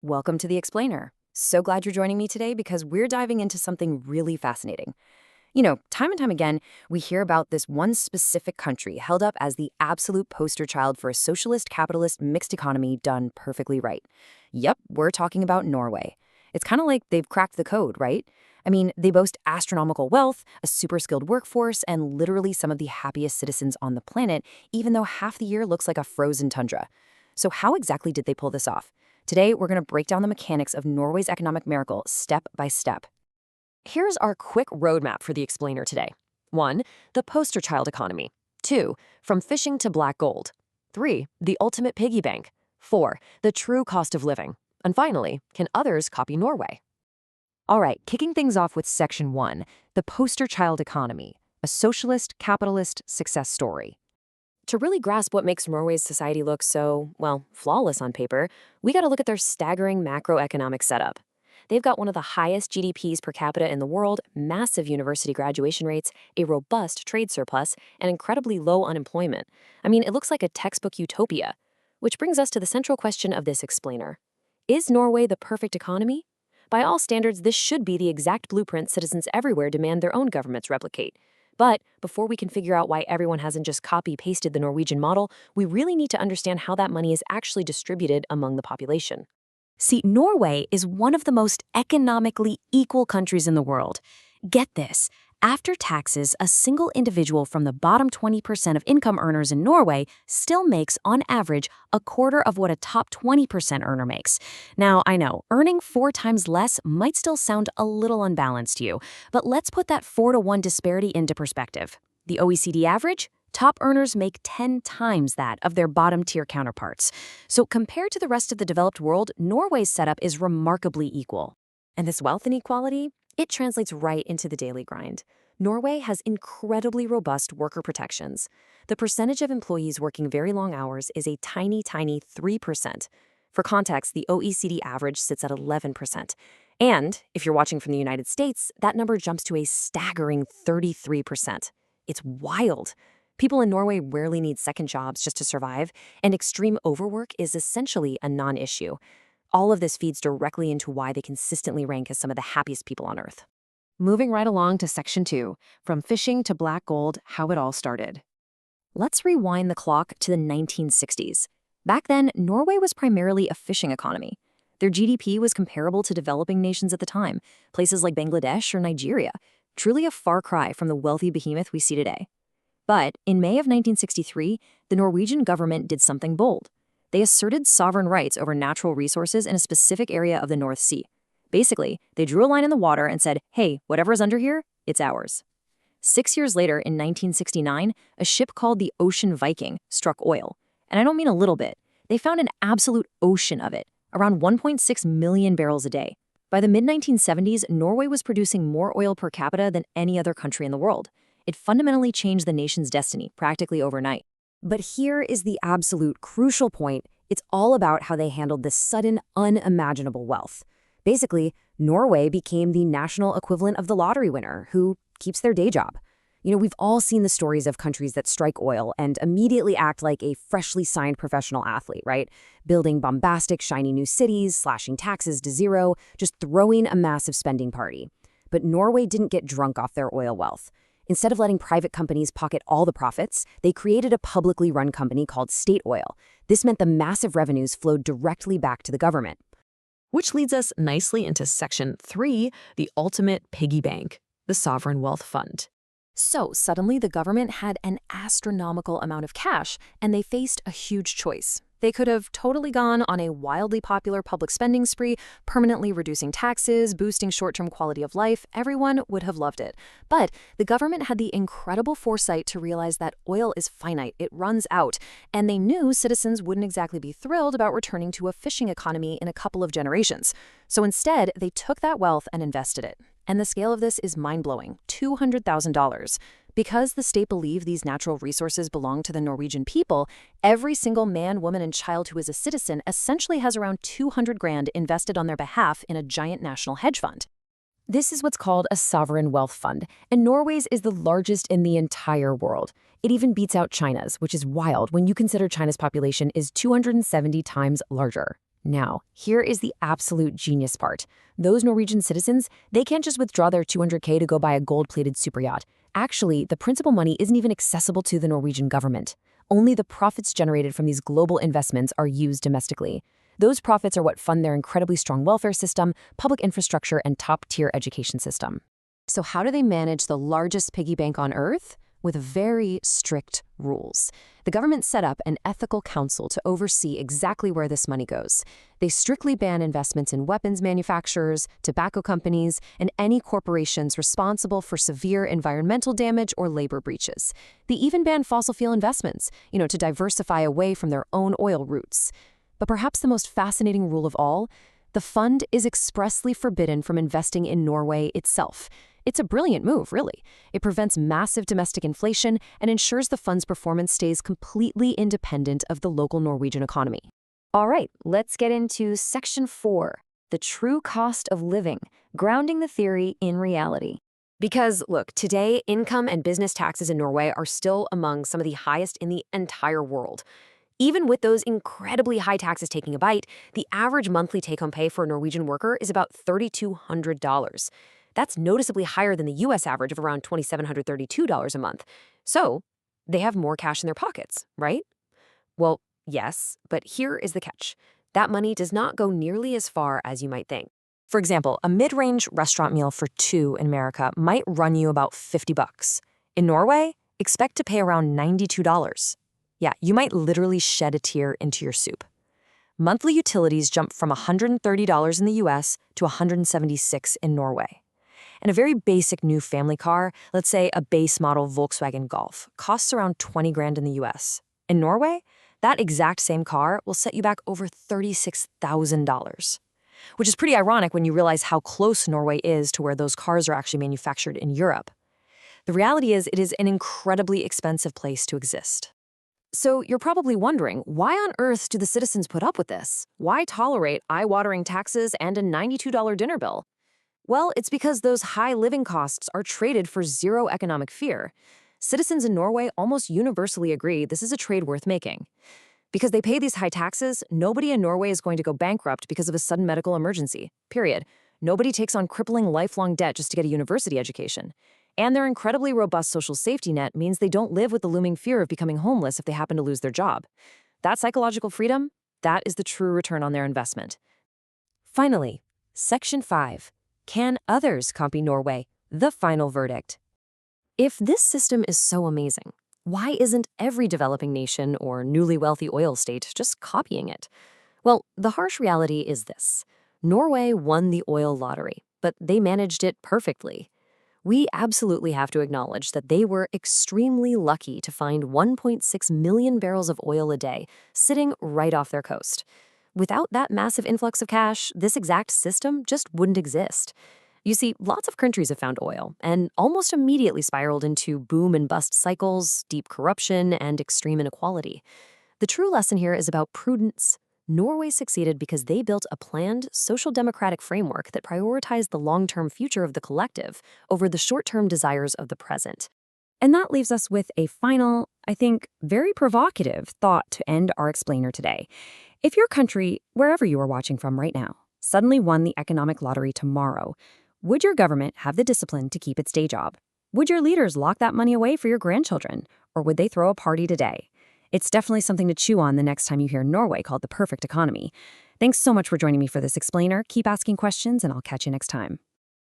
Welcome to The Explainer. So glad you're joining me today because we're diving into something really fascinating. Time and time again, we hear about this one specific country held up as the absolute poster child for a socialist, capitalist, mixed economy done perfectly right. Yep, we're talking about Norway. It's kind of like they've cracked the code, right? I mean, they boast astronomical wealth, a super skilled workforce, and literally some of the happiest citizens on the planet, even though half the year looks like a frozen tundra. So how exactly did they pull this off? Today, we're going to break down the mechanics of Norway's economic miracle step by step. Here's our quick roadmap for the explainer today. 1. The poster child economy. 2. From fishing to black gold. 3. The ultimate piggy bank. 4. The true cost of living. And finally, can others copy Norway? All right, kicking things off with Section 1, the poster child economy, a socialist, capitalist success story. To really grasp what makes Norway's society look so, well, flawless on paper, we got to look at their staggering macroeconomic setup. They've got one of the highest GDPs per capita in the world, massive university graduation rates, a robust trade surplus, and incredibly low unemployment. I mean, it looks like a textbook utopia. Which brings us to the central question of this explainer. Is Norway the perfect economy? By all standards, this should be the exact blueprint citizens everywhere demand their own governments replicate. But before we can figure out why everyone hasn't just copy-pasted the Norwegian model, we really need to understand how that money is actually distributed among the population. See, Norway is one of the most economically equal countries in the world. Get this. After taxes, a single individual from the bottom 20% of income earners in Norway still makes, on average, a quarter of what a top 20% earner makes. Now, I know, earning 4 times less might still sound a little unbalanced to you, but let's put that 4-to-1 disparity into perspective. The OECD average? Top earners make 10 times that of their bottom-tier counterparts. So compared to the rest of the developed world, Norway's setup is remarkably equal. And this wealth inequality? It translates right into the daily grind. Norway has incredibly robust worker protections. The percentage of employees working very long hours is a tiny 3%. For context, the OECD average sits at 11%. And if you're watching from the United States, that number jumps to a staggering 33%. It's wild. People in Norway rarely need second jobs just to survive, and extreme overwork is essentially a non-issue. All of this feeds directly into why they consistently rank as some of the happiest people on Earth. Moving right along to Section 2, from fishing to black gold, how it all started. Let's rewind the clock to the 1960s. Back then, Norway was primarily a fishing economy. Their GDP was comparable to developing nations at the time, places like Bangladesh or Nigeria, truly a far cry from the wealthy behemoth we see today. But in May of 1963, the Norwegian government did something bold. They asserted sovereign rights over natural resources in a specific area of the North Sea. Basically, they drew a line in the water and said, hey, whatever's under here, it's ours. 6 years later, in 1969, a ship called the Ocean Viking struck oil. And I don't mean a little bit. They found an absolute ocean of it, around 1.6 million barrels a day. By the mid-1970s, Norway was producing more oil per capita than any other country in the world. It fundamentally changed the nation's destiny practically overnight. But here is the absolute crucial point. It's all about how they handled this sudden, unimaginable wealth. Basically, Norway became the national equivalent of the lottery winner who keeps their day job. We've all seen the stories of countries that strike oil and immediately act like a freshly signed professional athlete, right? Building bombastic, shiny new cities, slashing taxes to zero, just throwing a massive spending party. But Norway didn't get drunk off their oil wealth. Instead of letting private companies pocket all the profits, they created a publicly run company called State Oil. This meant the massive revenues flowed directly back to the government. Which leads us nicely into Section 3, the ultimate piggy bank, the sovereign wealth fund. So suddenly the government had an astronomical amount of cash, and they faced a huge choice. They could have totally gone on a wildly popular public spending spree, permanently reducing taxes, boosting short-term quality of life. Everyone would have loved it. But the government had the incredible foresight to realize that oil is finite, it runs out, and they knew citizens wouldn't exactly be thrilled about returning to a fishing economy in a couple of generations. So instead, they took that wealth and invested it. And the scale of this is mind-blowing, $200,000. Because the state believed these natural resources belong to the Norwegian people, every single man, woman, and child who is a citizen essentially has around 200 grand invested on their behalf in a giant national hedge fund. This is what's called a sovereign wealth fund, and Norway's is the largest in the entire world. It even beats out China's, which is wild when you consider China's population is 270 times larger. Now, here is the absolute genius part. Those Norwegian citizens, they can't just withdraw their 200K to go buy a gold-plated super yacht. Actually, the principal money isn't even accessible to the Norwegian government. Only the profits generated from these global investments are used domestically. Those profits are what fund their incredibly strong welfare system, public infrastructure, and top-tier education system. So how do they manage the largest piggy bank on Earth? With very strict rules. The government set up an ethical council to oversee exactly where this money goes. They strictly ban investments in weapons manufacturers, tobacco companies, and any corporations responsible for severe environmental damage or labor breaches. They even ban fossil fuel investments, to diversify away from their own oil routes. But perhaps the most fascinating rule of all, the fund is expressly forbidden from investing in Norway itself. It's a brilliant move, really. It prevents massive domestic inflation and ensures the fund's performance stays completely independent of the local Norwegian economy. All right, let's get into Section 4, the true cost of living, grounding the theory in reality. Because, look, today, income and business taxes in Norway are still among some of the highest in the entire world. Even with those incredibly high taxes taking a bite, the average monthly take-home pay for a Norwegian worker is about $3,200. That's noticeably higher than the U.S. average of around $2,732 a month. So they have more cash in their pockets, right? Well, yes, but here is the catch. That money does not go nearly as far as you might think. For example, a mid-range restaurant meal for two in America might run you about $50. In Norway, expect to pay around $92. Yeah, you might literally shed a tear into your soup. Monthly utilities jump from $130 in the U.S. to $176 in Norway. And a very basic new family car, let's say a base model Volkswagen Golf, costs around $20 grand in the US. In Norway, that exact same car will set you back over $36,000, which is pretty ironic when you realize how close Norway is to where those cars are actually manufactured in Europe. The reality is it is an incredibly expensive place to exist. So you're probably wondering, why on earth do the citizens put up with this? Why tolerate eye-watering taxes and a $92 dinner bill? Well, it's because those high living costs are traded for zero economic fear. Citizens in Norway almost universally agree this is a trade worth making. Because they pay these high taxes, nobody in Norway is going to go bankrupt because of a sudden medical emergency, period. Nobody takes on crippling lifelong debt just to get a university education. And their incredibly robust social safety net means they don't live with the looming fear of becoming homeless if they happen to lose their job. That psychological freedom, that is the true return on their investment. Finally, Section 5. Can others copy Norway? The final verdict. If this system is so amazing, why isn't every developing nation or newly wealthy oil state just copying it? Well, the harsh reality is this. Norway won the oil lottery, but they managed it perfectly. We absolutely have to acknowledge that they were extremely lucky to find 1.6 million barrels of oil a day sitting right off their coast. Without that massive influx of cash, this exact system just wouldn't exist. You see, lots of countries have found oil and almost immediately spiraled into boom and bust cycles, deep corruption, and extreme inequality. The true lesson here is about prudence. Norway succeeded because they built a planned social democratic framework that prioritized the long-term future of the collective over the short-term desires of the present. And that leaves us with a final, I think, very provocative thought to end our explainer today. If your country, wherever you are watching from right now, suddenly won the economic lottery tomorrow, would your government have the discipline to keep its day job? Would your leaders lock that money away for your grandchildren? Or would they throw a party today? It's definitely something to chew on the next time you hear Norway called the perfect economy. Thanks so much for joining me for this explainer. Keep asking questions, and I'll catch you next time.